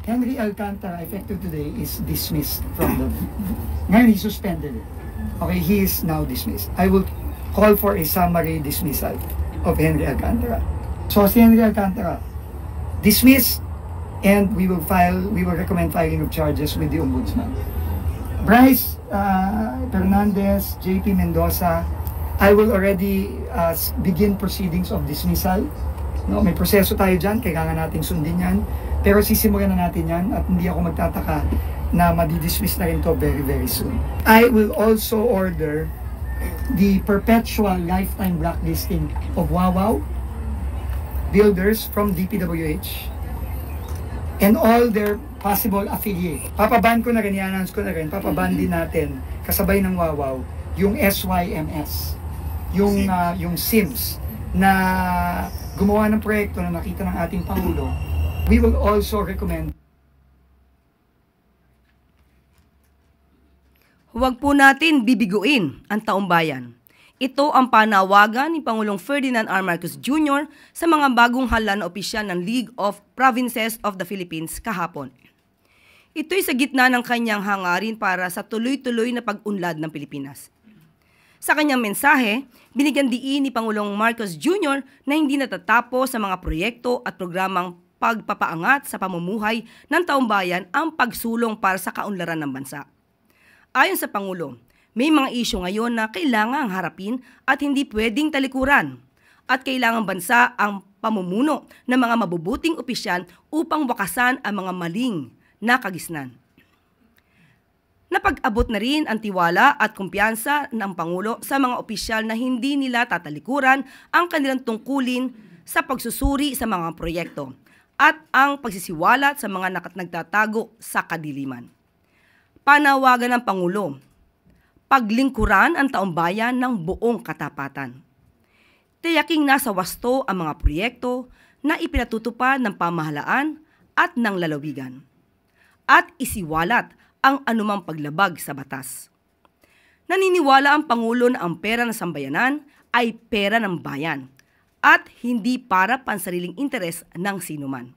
Henry Alcantara, effective today, is dismissed from the... Ngayon, he suspended it. Okay, he is now dismissed. I will call for a summary dismissal of Henry Alcantara. So, si Henry Alcantara, dismissed, and we will recommend filing of charges with the Ombudsman. Bryce Fernandez, JP Mendoza, I will already begin proceedings of dismissal. No, may proseso tayo dyan, kailangan nating sundin yan. Pero sisimulan na natin yan at hindi ako magtataka na madidismiss na rin to very, very soon. I will also order the perpetual lifetime blacklisting of Wawaw builders from DPWH and all their possible affiliate. Papaban ko na rin, i-announce ko na rin, papaban din natin kasabay ng Wawaw yung SYMS, yung SIMS na gumawa ng proyekto na nakita ng ating Pangulo. We will also recommend. Huwag po natin bibiguin ang taumbayan. Ito ang panawagan ni Pangulong Ferdinand R. Marcos Jr. sa mga bagong hala na opisyal ng League of Provinces of the Philippines kahapon. Ito'y sa gitna ng kanyang hangarin para sa tuloy-tuloy na pag-unlad ng Pilipinas. Sa kanyang mensahe, binigyan diin ni Pangulong Marcos Jr. na hindi natatapos sa mga proyekto at programang pagpapaangat sa pamumuhay ng taumbayan ang pagsulong para sa kaunlaran ng bansa. Ayon sa Pangulo, may mga isyu ngayon na kailangang harapin at hindi pwedeng talikuran at kailangang bansa ang pamumuno ng mga mabubuting opisyal upang wakasan ang mga maling na kagisnan. Napag-abot na rin ang tiwala at kumpiyansa ng Pangulo sa mga opisyal na hindi nila tatalikuran ang kanilang tungkulin sa pagsusuri sa mga proyekto at ang pagsisiwalat sa mga nagtatago sa kadiliman. Panawagan ng Pangulo, paglingkuran ang taumbayan ng buong katapatan. Tiyaking nasa wasto ang mga proyekto na ipinatutupad ng pamahalaan at ng lalawigan. At isiwalat ang anumang paglabag sa batas. Naniniwala ang Pangulo na ang pera ng sambayanan ay pera ng bayan at hindi para pansariling interes ng sinuman.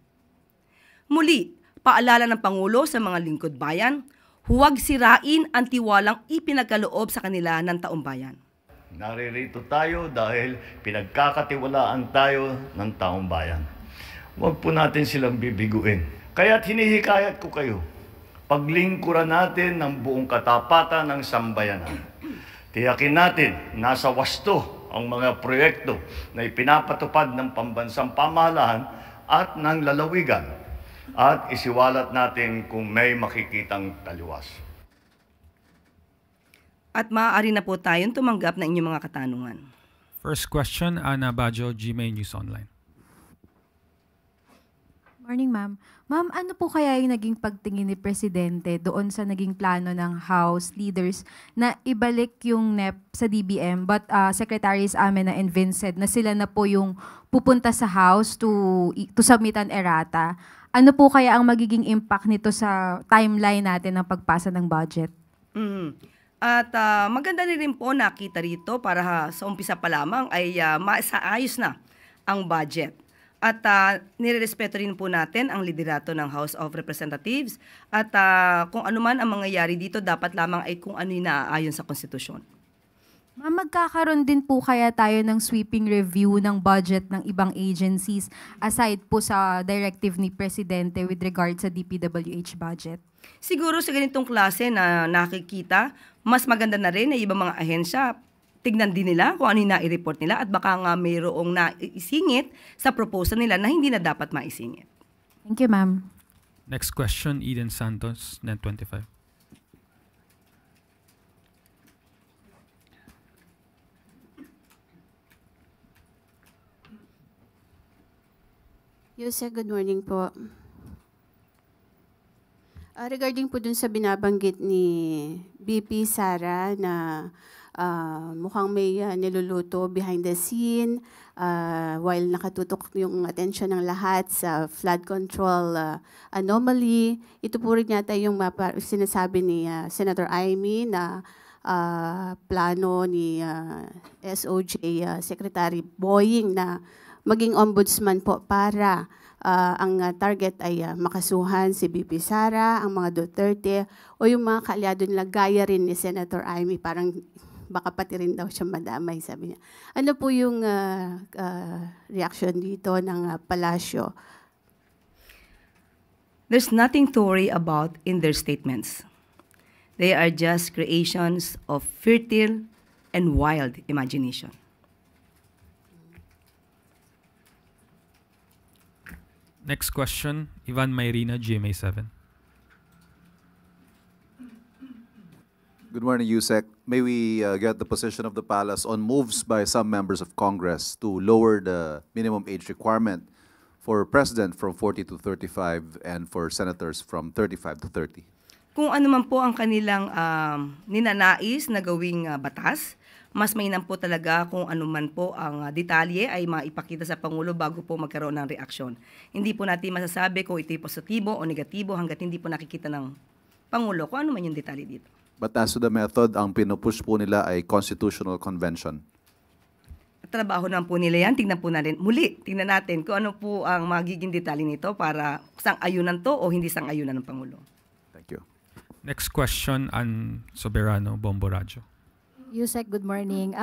Muli, paalala ng Pangulo sa mga lingkod bayan, huwag sirain ang tiwalang ipinagkaloob sa kanila ng taumbayan. Naririto tayo dahil pinagkakatiwalaan tayo ng taong bayan. Huwag po natin silang bibiguin. Kaya't hinihikayat ko kayo, paglingkuran natin ng buong katapatan ng sambayanan. Tiyakin natin, nasa wasto ang mga proyekto na ipinapatupad ng pambansang pamahalaan at ng lalawigan. At isiwalat natin kung may makikitang taliwas. At maaari na po tayong tumanggap ng inyong mga katanungan. First question, Ana Bajo, GMA News Online. Morning, ma'am. Ma'am, ano po kaya yung naging pagtingin ni Presidente doon sa naging plano ng House leaders na ibalik yung NEP sa DBM but Secretaries Amena and Vincent na sila na po yung pupunta sa House to submit an errata? Ano po kaya ang magiging impact nito sa timeline natin ng pagpasa ng budget? At maganda rin po nakita rito para sa umpisa pa lamang ay masaayos na ang budget. At nirerespeto rin po natin ang liderato ng House of Representatives at kung ano man ang mangyayari dito, dapat lamang ay kung ano yung naaayon sa konstitusyon. Ma'am, magkakaroon din po kaya tayo ng sweeping review ng budget ng ibang agencies aside po sa directive ni Presidente with regard sa DPWH budget? Siguro sa ganitong klase na nakikita, mas maganda na rin na ibang mga ahensya tignan din nila kung ano yung nai-report nila at baka nga mayroong naisingit sa proposal nila na hindi na dapat maisingit. Thank you, ma'am. Next question, Eden Santos, Net 25. Yusek, good morning po. Regarding po dun sa binabanggit ni BP Sara na mukhang may niluluto behind the scene while nakatutok yung attention ng lahat sa flood control anomaly. Ito po rin yata yung sinasabi ni Senator Amy na plano ni SOJ Secretary Boying na maging ombudsman po para ang target ay makasuhan si BP Sara, ang mga Duterte, o yung mga kaalyado nila gaya rin ni Senator Amy, parang baka pati rin daw siya madamay, sabi niya. Ano po yung reaction dito ng palasyo? There's nothing to worry about in their statements. They are just creations of fertile and wild imagination. Next question, Ivan Mayrina, GMA7. Good morning, Yusek. May we get the position of the palace on moves by some members of Congress to lower the minimum age requirement for president from 40 to 35 and for senators from 35 to 30? Kung ano man po ang kanilang ninanais na gawing batas, mas mainam po talaga kung ano man po ang detalye ay maipakita sa Pangulo bago po magkaroon ng reaksyon. Hindi po natin masasabi kung ito'y positibo o negatibo hanggat hindi po nakikita ng Pangulo kung ano man yung detalye dito. But as to the method, ang pinupush po nila ay constitutional convention. Trabaho naman po nila yan. Tingnan po natin. Muli, tingnan natin kung ano po ang magiging detalye nito para sang-ayunan to o hindi sang-ayunan ng Pangulo. Thank you. Next question, Ann Soberano, Bombo Radyo. Yusek, good morning.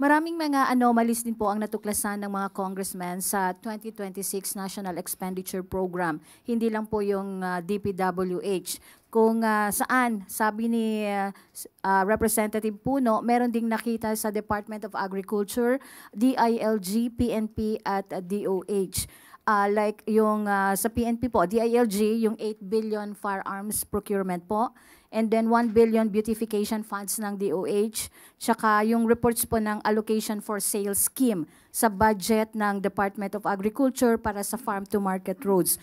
Maraming mga anomalies din po ang natuklasan ng mga congressmen sa 2026 National Expenditure Program. Hindi lang po yung DPWH. Kung saan, sabi ni Representative Puno, meron ding nakita sa Department of Agriculture, DILG, PNP at DOH. Like yung sa PNP po, DILG, yung 8 billion firearms procurement po, and then 1 billion beautification funds ng DOH, tsaka yung reports po ng allocation for sales scheme sa budget ng Department of Agriculture para sa farm-to-market roads.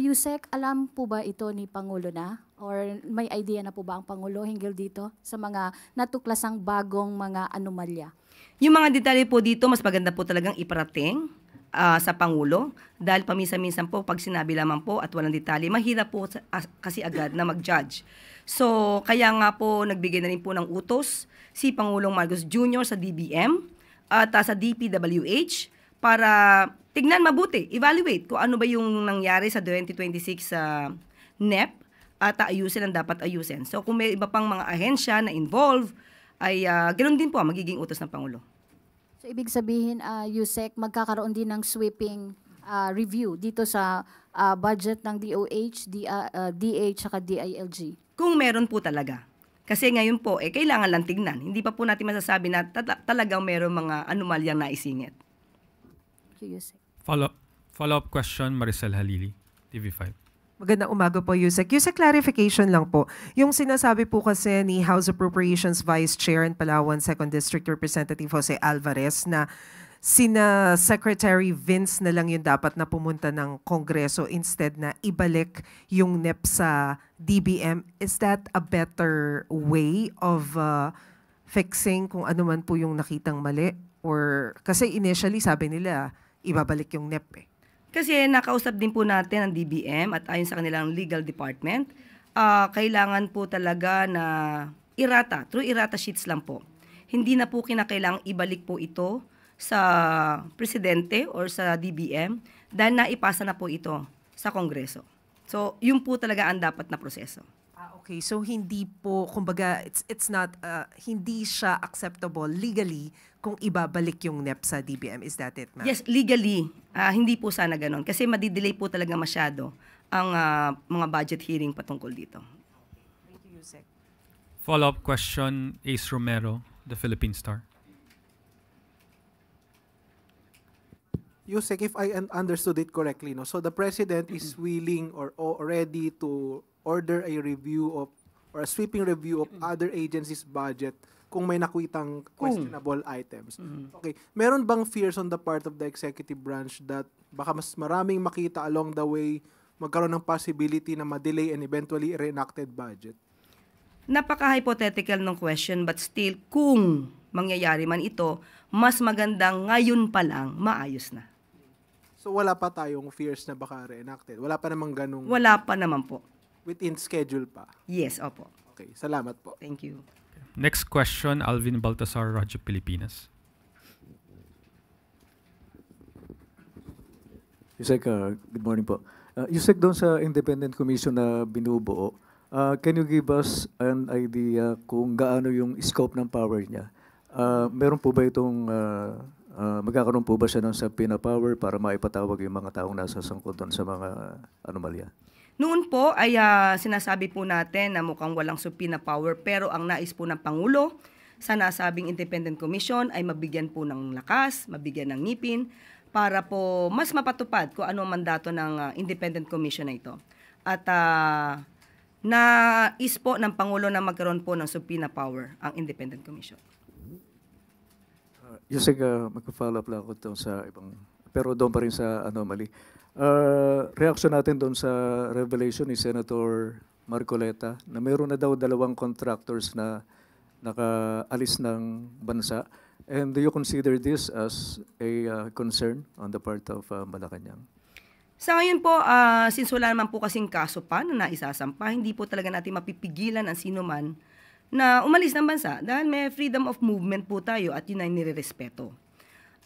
Yusek, alam po ba ito ni Pangulo na? Or may idea na po ba ang Pangulo hinggil dito sa mga natuklasang bagong mga anomalya? Yung mga detalye po dito, mas maganda po talagang iparating sa Pangulo dahil paminsan-minsan po pag sinabi lamang po at walang detalye, mahirap po kasi agad na mag-judge. So, kaya nga po nagbigay na rin po ng utos si Pangulong Marcos Jr. sa DBM at sa DPWH para tignan mabuti, evaluate kung ano ba yung nangyari sa 2026 NEP at ayusin ang dapat ayusin. So, kung may iba pang mga ahensya na involved, ay ganoon din po ang magiging utos ng Pangulo. So, ibig sabihin, Yusek, magkakaroon din ng sweeping review dito sa budget ng DOH, DH, at DILG. Kung meron po talaga. Kasi ngayon po, kailangan lang tignan. Hindi pa po natin masasabi na talagang meron mga anomalyang naisingit. Yusek. Follow-up question, Maricel Halili, TV5. Magandang umaga po, Yusek. Yusek, clarification lang po. Yung sinasabi po kasi ni House Appropriations Vice Chair and Palawan 2nd District Representative Jose Alvarez na sina Secretary Vince na lang yung dapat na pumunta ng Kongreso instead na ibalik yung NEP sa DBM. Is that a better way of fixing kung ano man po yung nakitang mali? Or kasi initially sabi nila ibabalik yung NEP eh. Kasi nakausap din po natin ang DBM at ayon sa kanilang legal department, kailangan po talaga na through errata sheets lang po. Hindi na po kinakailangang ibalik po ito sa presidente or sa DBM dahil naipasa na po ito sa Kongreso. So, yun po talaga ang dapat na proseso. Okay, so hindi po, kumbaga, it's not, hindi siya acceptable legally kung ibabalik yung NEP sa DBM. Is that it, ma'am? Yes, legally, hindi po sana ganon. Kasi madidelay po talaga masyado ang mga budget hearing patungkol dito. Thank you, Yusek. Follow-up question, Ace Romero, The Philippine Star. Yusek, if I understood it correctly, no, so the president is willing or ready to order a review of or a sweeping review of other agencies' budget kung may nakwitang questionable items. Okay, meron bang fears on the part of the executive branch that baka mas maraming makita along the way, magkaroon ng possibility na ma-delay and eventually reenacted budget? Napaka-hypothetical ng question but still, kung mangyayari man ito, mas magandang ngayon pa lang maayos na. So wala pa tayong fears na baka reenacted? Wala pa namang ganung... Wala pa naman po. Within schedule pa? Yes, opo. Okay, salamat po. Thank you. Next question, Alvin Baltasar, Radyo Pilipinas. Yusek, good morning po. Yusek, doon sa independent commission na binubuo, can you give us an idea kung gaano yung scope ng power niya? Meron po ba itong, magkakaroon po ba siya ng subpoena power para maipatawag yung mga taong nasa sangkot doon sa mga anomalya? Noon po ay sinasabi po natin na mukhang walang subpoena power, pero ang nais po ng Pangulo sa nasabing independent commission ay mabigyan po ng lakas, mabigyan ng ngipin, para po mas mapatupad kung ano ang mandato ng independent commission na ito. At nais po ng Pangulo na magkaroon po ng subpoena power ang independent commission. Yusek, mag-follow up lang ako doon sa ibang, pero doon pa rin sa anomaly. Reaction natin doon sa revelation ni Senator Marcoleta na mayroon na daw 2 contractors na nakaalis ng bansa. And do you consider this as a concern on the part of Malacanang? Sa ngayon po, since wala naman po kasing kaso pa na naisasampa, hindi po talaga natin mapipigilan ang sino man na umalis ng bansa dahil may freedom of movement po tayo at yun ay nirerespeto.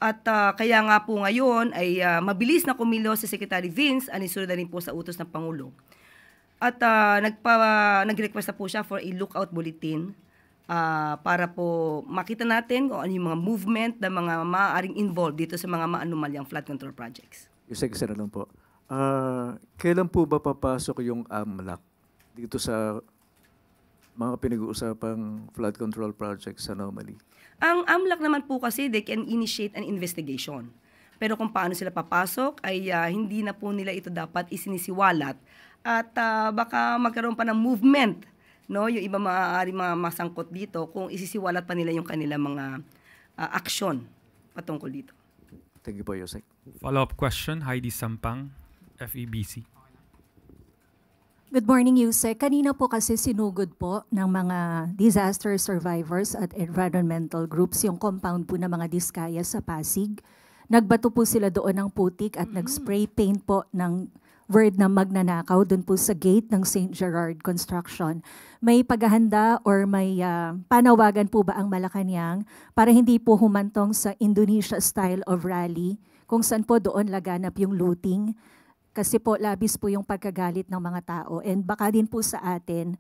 At kaya nga po ngayon ay mabilis na kumilos si Secretary Vince, anisunod na rin po sa utos ng Pangulo. At nag-request na po siya for a lookout bulletin para po makita natin kung ano yung mga movement ng mga maaaring involved dito sa mga maanumalyang flood control projects. Yusek, isa na lang po. Kailan po ba papasok yung AMLAC dito sa mga pinag-uusapang flood control projects sa anomaly? Ang AMLAC naman po kasi, they can initiate an investigation. Pero kung paano sila papasok, ay hindi na po nila ito dapat isinisiwalat at baka magkaroon pa ng movement, no? Yung iba maaari mga masangkot dito kung isisiwalat pa nila yung kanilang mga aksyon patungkol dito. Thank you po, Yusek. Follow-up question, Heidi Sampang, FEBC. Good morning, Yusek. Kanina po kasi sinugod po ng mga disaster survivors at environmental groups yung compound po ng mga diskaya sa Pasig. Nagbato po sila doon ng putik at nag-spray paint po ng word na magnanakaw doon po sa gate ng St. Gerard Construction. May paghahanda or may panawagan po ba ang Malacanang para hindi po humantong sa Indonesia style of rally kung saan po doon laganap yung looting? Kasi po labis po yung pagkagalit ng mga tao and baka din po sa atin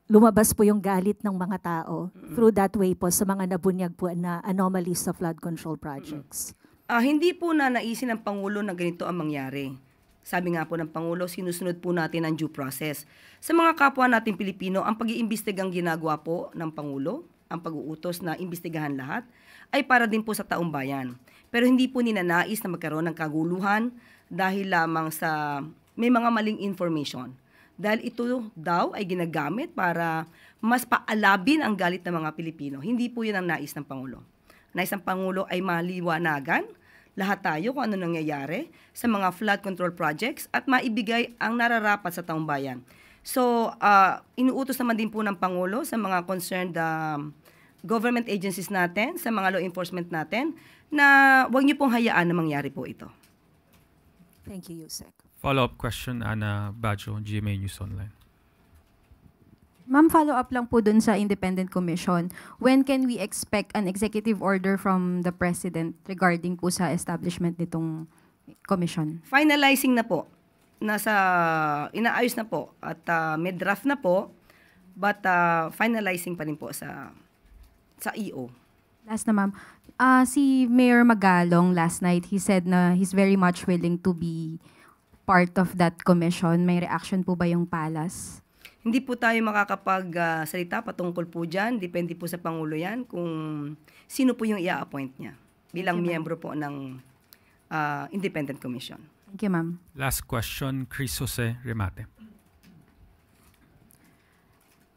lumabas po yung galit ng mga tao through that way po sa mga nabunyag po na anomalies sa flood control projects. Hindi po na naisin ng Pangulo na ganito ang mangyari. Sabi nga po ng Pangulo, sinusunod po natin ang due process. Sa mga kapwa nating Pilipino, ang pag-iimbestigang ginagawa po ng Pangulo, ang pag-uutos na imbestigahan lahat, ay para din po sa taong bayan. Pero hindi po ninanais na magkaroon ng kaguluhan dahil lamang sa may mga maling information. Dahil ito daw ay ginagamit para mas paalabin ang galit ng mga Pilipino. Hindi po yun ang nais ng Pangulo. Nais ng Pangulo ay maliwanagan lahat tayo kung ano nangyayari sa mga flood control projects at maibigay ang nararapat sa taong bayan. So, inuutos naman din po ng Pangulo sa mga concerned government agencies natin, sa mga law enforcement natin, na huwag niyo pong hayaan na mangyari po ito. Thank you, Yusek. Follow-up question, Ana Bajo, GMA News Online. Ma'am, follow-up lang po dun sa independent commission. When can we expect an executive order from the President regarding po sa establishment nitong commission? Finalizing na po. Inaayos na po at may draft na po, but finalizing pa rin po sa EO. Last na ma'am, si Mayor Magalong last night, he said na he's very much willing to be part of that commission. May reaction po ba yung Palace? Hindi po tayo makakapag-salita patungkol po dyan. Depende po sa Pangulo yan kung sino po yung i-appoint niya bilang miyembro po ng Independent Commission. Thank you, ma'am. Last question, Chris Jose Remate.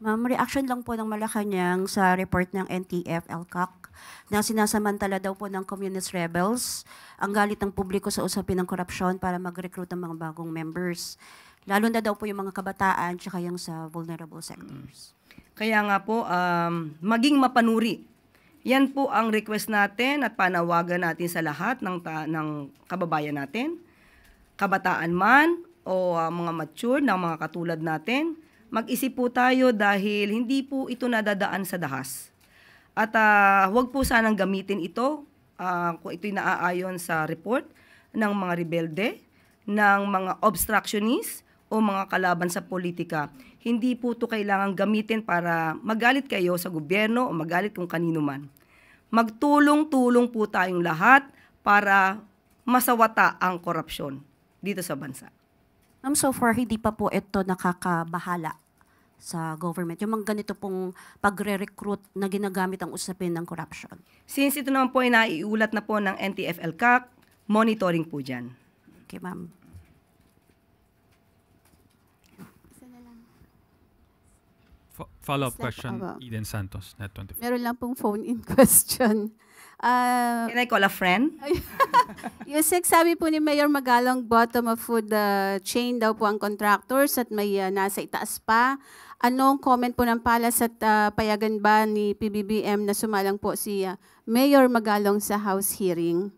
Ma'am, reaction lang po ng Malacanang sa report ng NTF-ELCAC na sinasamantala daw po ng communist rebels ang galit ng publiko sa usapin ng korupsyon para mag-recruit ng mga bagong members. Lalo na daw po yung mga kabataan tsaka yung sa vulnerable sectors. Kaya nga po, maging mapanuri. Yan po ang request natin at panawagan natin sa lahat ng kababayan natin. Kabataan man o mga mature na mga katulad natin, mag-isip po tayo dahil hindi po ito nadadaan sa dahas. At huwag po sanang gamitin ito kung ito'y naaayon sa report ng mga rebelde, ng mga obstructionist o mga kalaban sa politika. Hindi po ito kailangan gamitin para magalit kayo sa gobyerno o magalit kung kanino man. Magtulong-tulong po tayong lahat para masawata ang korupsyon dito sa bansa. Ma'am, so far, hindi pa po ito nakakabahala sa government. Yung mga ganito pong pagre-recruit na ginagamit ang usapin ng corruption. Since ito naman po ay naiulat na po ng NTF-ELCAC, monitoring po dyan. Okay, ma'am. Follow-up Slap question, aba. Eden Santos, Net24. Meron lang pong phone-in question. Can I call a friend? Yusek, sabi po ni Mayor Magalong, bottom of food chain daw po ang contractors at may nasa itaas pa. Anong comment po ng palas at payagan ba ni PBBM na sumalang po si Mayor Magalong sa House hearing?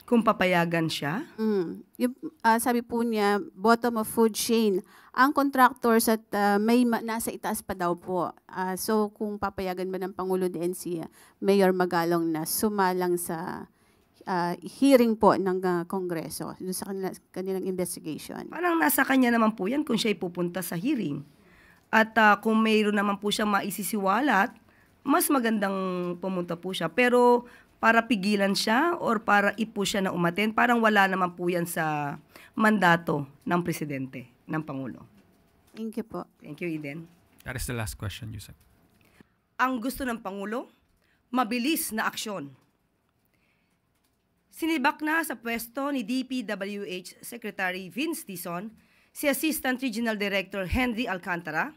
Kung papayagan siya? Yung, sabi po niya, bottom of food chain. Ang contractors at may nasa itaas pa daw po. So kung papayagan ba ng Pangulo din si Mayor Magalong na sumalang sa hearing po ng Kongreso doon sa kanilang investigation? Parang nasa kanya naman po yan kung siya'y pupunta sa hearing. At kung mayroon naman po siyang maisisiwalat, mas magandang pumunta po siya. Pero para pigilan siya or para ipush siya na umaten, parang wala naman po yan sa mandato ng presidente, ng Pangulo. Thank you po. Thank you, Eden. That is the last question, Yusek. Ang gusto ng Pangulo, mabilis na aksyon. Sinibak na sa pwesto ni DPWH Secretary Vince Dizon si Assistant Regional Director Henry Alcantara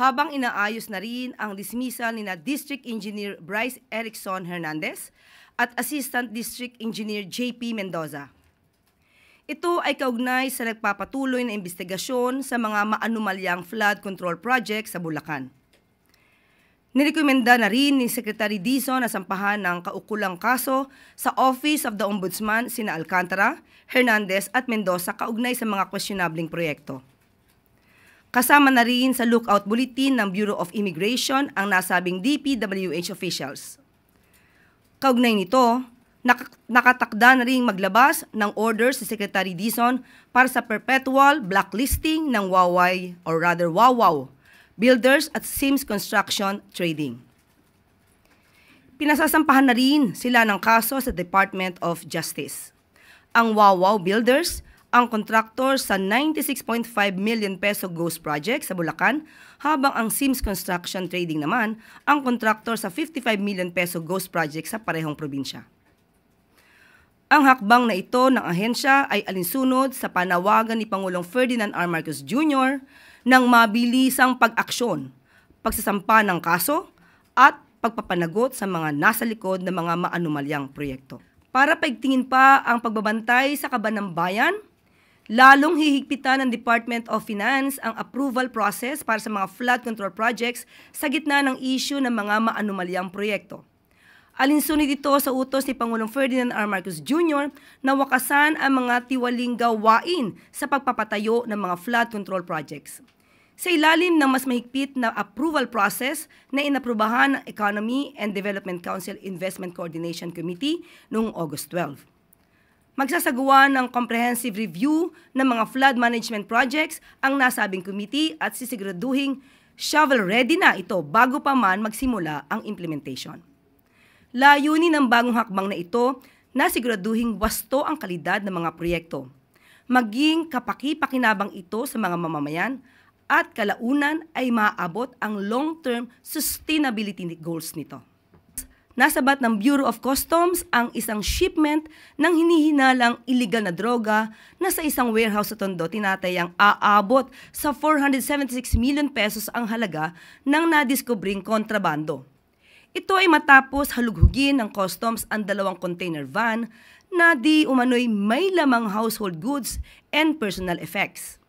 habang inaayos na rin ang dismissal ni na District Engineer Bryce Erickson Hernandez at Assistant District Engineer JP Mendoza. Ito ay kaugnay sa nagpapatuloy na investigasyon sa mga maanumalyang flood control project sa Bulacan. Nirekomenda na rin ni Secretary Dizon na sampahan ng kaukulang kaso sa Office of the Ombudsman sina Alcantara, Hernandez at Mendoza kaugnay sa mga questionabling proyekto. Kasama na rin sa lookout bulletin ng Bureau of Immigration ang nasabing DPWH officials. Kaugnay nito, nakatakda na rin maglabas ng order si Secretary Dizon para sa perpetual blacklisting ng Wawaw Builders at Sims Construction Trading. Pinasasampahan na rin sila ng kaso sa Department of Justice. Ang Wawaw Builders ang kontraktor sa 96.5 million peso ghost project sa Bulacan, habang ang Sims Construction Trading naman ang kontraktor sa 55 million peso ghost project sa parehong probinsya. Ang hakbang na ito ng ahensya ay alinsunod sa panawagan ni Pangulong Ferdinand R. Marcos Jr. ng mabilisang pag-aksyon, pagsasampa ng kaso at pagpapanagot sa mga nasa likod ng mga maanumalyang proyekto. Para paigtingin pa ang pagbabantay sa kaban ng bayan, lalong hihigpitan ng Department of Finance ang approval process para sa mga flood control projects sa gitna ng issue ng mga maanumalyang proyekto. Alinsunod ito sa utos ni Pangulong Ferdinand R. Marcos Jr. na wakasan ang mga tiwaling gawain sa pagpapatayo ng mga flood control projects. Sa ilalim ng mas mahigpit na approval process na inaprubahan ng Economy and Development Council Investment Coordination Committee noong August 12. Magsasagawa ng comprehensive review ng mga flood management projects ang nasabing committee at sisiguraduhing shovel-ready na ito bago pa man magsimula ang implementation. Layunin ng bagong hakbang na ito na siguraduhing wasto ang kalidad ng mga proyekto, maging kapaki-pakinabang ito sa mga mamamayan at kalaunan ay maaabot ang long-term sustainability goals nito. Nasabat ng Bureau of Customs ang isang shipment ng hinihinalang illegal na droga na sa isang warehouse sa Tondo tinatayang aabot sa 476 million pesos ang halaga ng nadiskobring kontrabando. Ito ay matapos halughugin ng customs ang 2 container van na di umano'y may lamang household goods and personal effects.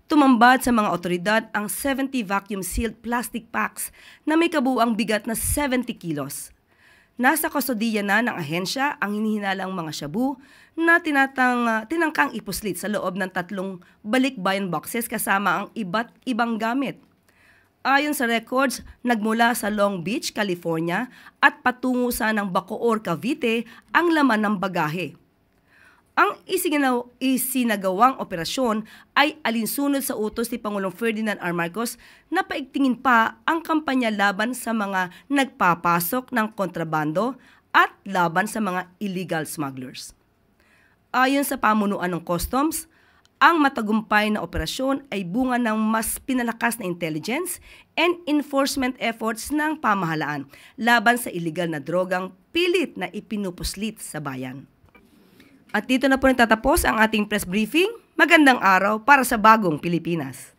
Tumambad sa mga otoridad ang 70 vacuum-sealed plastic packs na may kabuuang bigat na 70 kilos. Nasa kustodiya na ng ahensya ang hinihinalang mga shabu na tinangkang ipuslit sa loob ng 3 balikbayan boxes kasama ang iba't ibang gamit. Ayon sa records, nagmula sa Long Beach, California at patungo sa ng Bacoor, Cavite ang laman ng bagahe. Ang isinagawang operasyon ay alinsunod sa utos ni Pangulong Ferdinand R. Marcos na paigtingin pa ang kampanya laban sa mga nagpapasok ng kontrabando at laban sa mga illegal smugglers. Ayon sa pamunuan ng Customs, ang matagumpay na operasyon ay bunga ng mas pinalakas na intelligence and enforcement efforts ng pamahalaan laban sa illegal na drogang pilit na ipinupuslit sa bayan. At dito na po natatapos ang ating press briefing. Magandang araw para sa bagong Pilipinas.